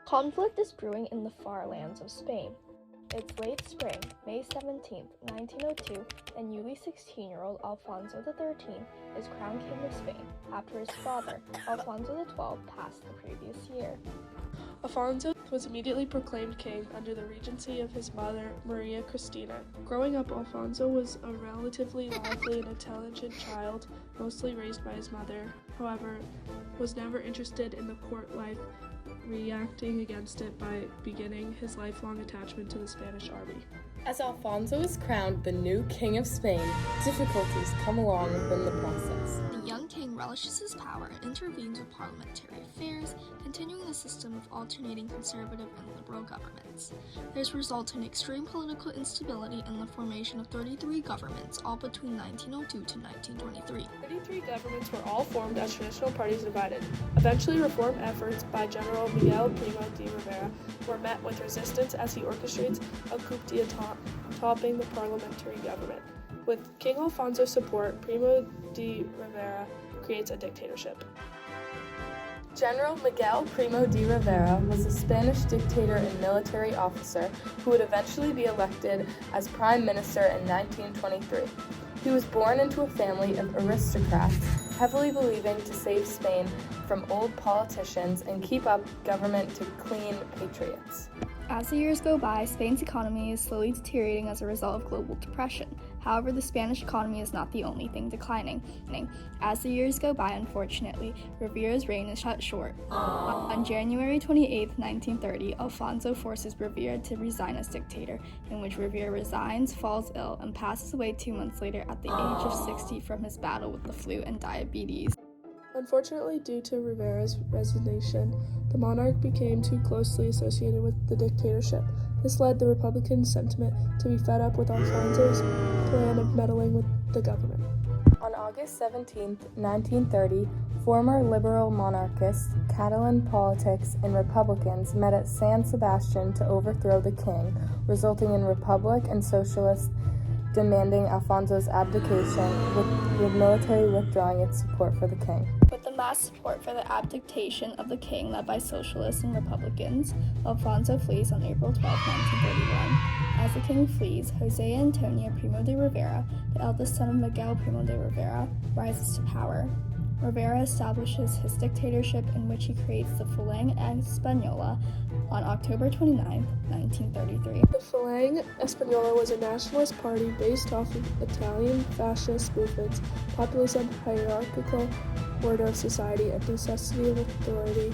Conflict is brewing in the far lands of Spain. It's late spring, May 17, 1902, and newly 16-year-old Alfonso XIII is crowned King of Spain after his father, Alfonso XII, passed the previous year. Alfonso was immediately proclaimed king under the regency of his mother, Maria Cristina. Growing up, Alfonso was a relatively lively and intelligent child, mostly raised by his mother. However, was never interested in the court life, reacting against it by beginning his lifelong attachment to the Spanish army. As Alfonso is crowned the new King of Spain, difficulties come along within the process. The young king relishes his power and intervenes with parliamentary affairs, continuing the system of alternating conservative and liberal governments. This results in extreme political instability and the formation of 33 governments, all between 1902 to 1923. 33 governments were all formed as traditional parties divided. Eventually, reform efforts by General Miguel Primo de Rivera were met with resistance as he orchestrates a coup d'etat, topping the parliamentary government. With King Alfonso's support, Primo de Rivera creates a dictatorship. General Miguel Primo de Rivera was a Spanish dictator and military officer who would eventually be elected as prime minister in 1923. He was born into a family of aristocrats, heavily believing to save Spain from old politicians and keep up government to clean patriots. As the years go by, Spain's economy is slowly deteriorating as a result of global depression. However, the Spanish economy is not the only thing declining. As the years go by, unfortunately, Rivera's reign is cut short. On January 28, 1930, Alfonso forces Rivera to resign as dictator, in which Rivera resigns, falls ill, and passes away 2 months later at the age of 60 from his battle with the flu and diabetes. Unfortunately, due to Rivera's resignation, the monarch became too closely associated with the dictatorship. This led the Republican sentiment to be fed up with Alfonso's plan of meddling with the government. On August 17, 1930, former liberal monarchists, Catalan politics, and Republicans met at San Sebastian to overthrow the king, resulting in Republic and Socialists demanding Alfonso's abdication, with military withdrawing its support for the king. With the mass support for the abdication of the king led by Socialists and Republicans, Alfonso flees on April 12, 1931. As the king flees, José Antonio Primo de Rivera, the eldest son of Miguel Primo de Rivera, rises to power. Rivera establishes his dictatorship, in which he creates the Falange Española on October 29, 1933. The Falange Española was a nationalist party based off of Italian fascist movements, populism, hierarchical order of society, and necessity of authority,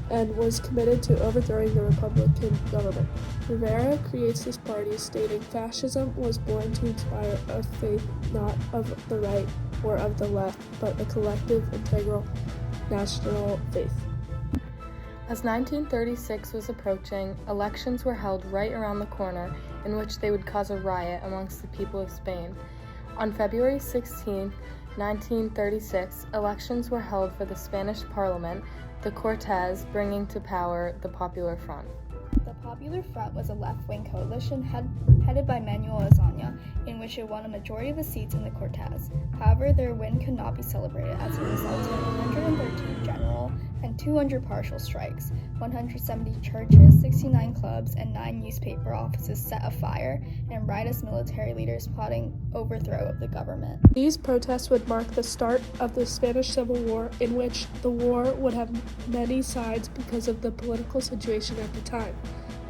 and was committed to overthrowing the Republican government. Rivera creates this party, stating fascism was born to inspire a faith not of the right or of the left, but a collective, integral, national faith. As 1936 was approaching, elections were held right around the corner, in which they would cause a riot amongst the people of Spain. On February 16, 1936, elections were held for the Spanish Parliament, the Cortes bringing to power the Popular Front. The Popular Front was a left-wing coalition headed by Manuel Azaña, in which it won a majority of the seats in the Cortes. However, their win could not be celebrated as it resulted in 113 general and 200 partial strikes, 170 churches, 69 clubs, and 9 newspaper offices set afire, and riotous military leaders plotting overthrow of the government. These protests would mark the start of the Spanish Civil War, in which the war would have many sides because of the political situation at the time.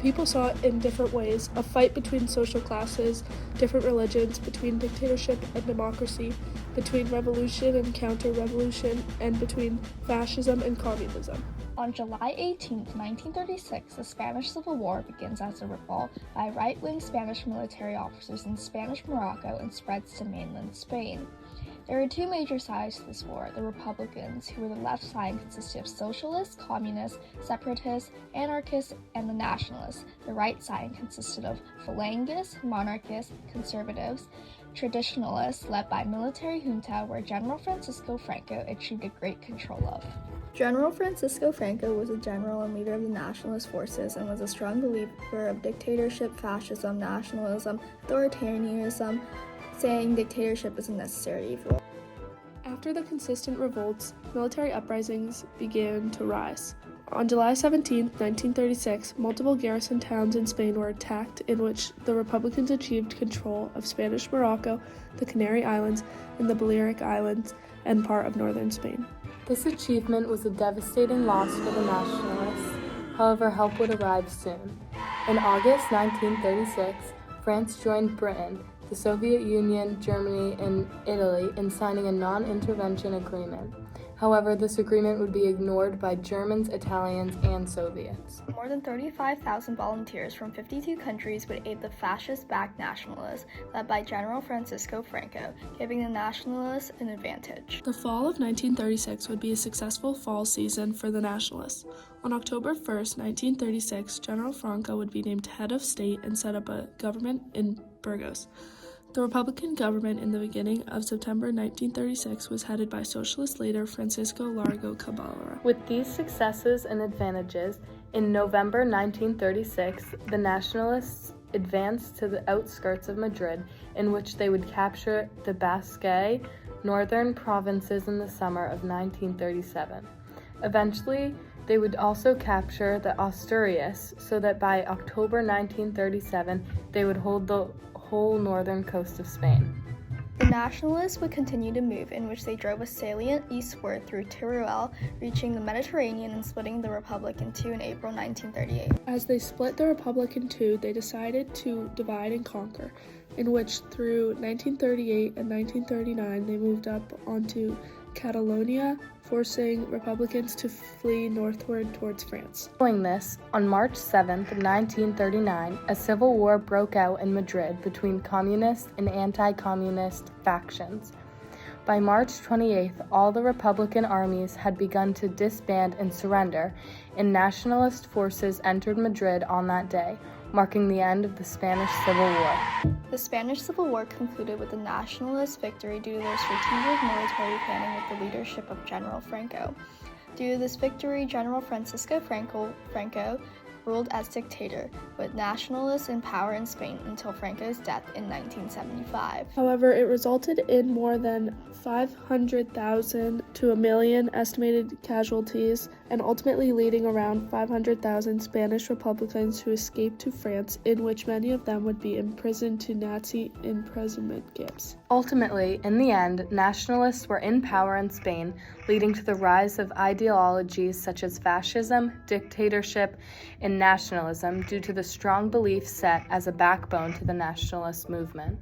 People saw it in different ways: a fight between social classes, different religions, between dictatorship and democracy, between revolution and counter-revolution, and between fascism and communism. On July 18, 1936, the Spanish Civil War begins as a revolt by right-wing Spanish military officers in Spanish Morocco and spreads to mainland Spain. There were two major sides to this war. The Republicans, who were the left side, consisted of socialists, communists, separatists, anarchists, and the nationalists. The right side consisted of Phalangists, monarchists, conservatives, traditionalists, led by military junta where General Francisco Franco achieved a great control of. General Francisco Franco was a general and leader of the nationalist forces and was a strong believer of dictatorship, fascism, nationalism, authoritarianism, saying dictatorship is a necessary evil. After the consistent revolts, military uprisings began to rise. On July 17, 1936, multiple garrison towns in Spain were attacked, in which the Republicans achieved control of Spanish Morocco, the Canary Islands, and the Balearic Islands, and part of northern Spain. This achievement was a devastating loss for the Nationalists. However, help would arrive soon. In August 1936, France joined Britain, the Soviet Union, Germany, and Italy in signing a non-intervention agreement. However, this agreement would be ignored by Germans, Italians, and Soviets. More than 35,000 volunteers from 52 countries would aid the fascist-backed nationalists led by General Francisco Franco, giving the nationalists an advantage. The fall of 1936 would be a successful fall season for the nationalists. On October 1st, 1936, General Franco would be named head of state and set up a government in Burgos. The Republican government in the beginning of September 1936 was headed by socialist leader Francisco Largo Caballero. With these successes and advantages, in November 1936, the Nationalists advanced to the outskirts of Madrid, in which they would capture the Basque northern provinces in the summer of 1937. Eventually, they would also capture the Asturias, so that by October 1937, they would hold the whole northern coast of Spain. The Nationalists would continue to move, in which they drove a salient eastward through Teruel, reaching the Mediterranean and splitting the Republic in two in April 1938. As they split the Republic in two, they decided to divide and conquer, in which through 1938 and 1939 they moved up onto Catalonia, forcing Republicans to flee northward towards France. Following this, on March 7, 1939, a civil war broke out in Madrid between communist and anti-communist factions. By March 28th, all the Republican armies had begun to disband and surrender, and nationalist forces entered Madrid on that day, marking the end of the Spanish Civil War. The Spanish Civil War concluded with a nationalist victory due to their strategic military planning with the leadership of General Franco. Due to this victory, General Francisco Franco ruled as dictator, with nationalists in power in Spain until Franco's death in 1975. However, it resulted in more than 500,000 to 1 million estimated casualties, and ultimately leading around 500,000 Spanish Republicans who escaped to France, in which many of them would be imprisoned to Nazi imprisonment camps. Ultimately, in the end, nationalists were in power in Spain, leading to the rise of ideologies such as fascism, dictatorship, and nationalism due to the strong beliefs set as a backbone to the nationalist movement.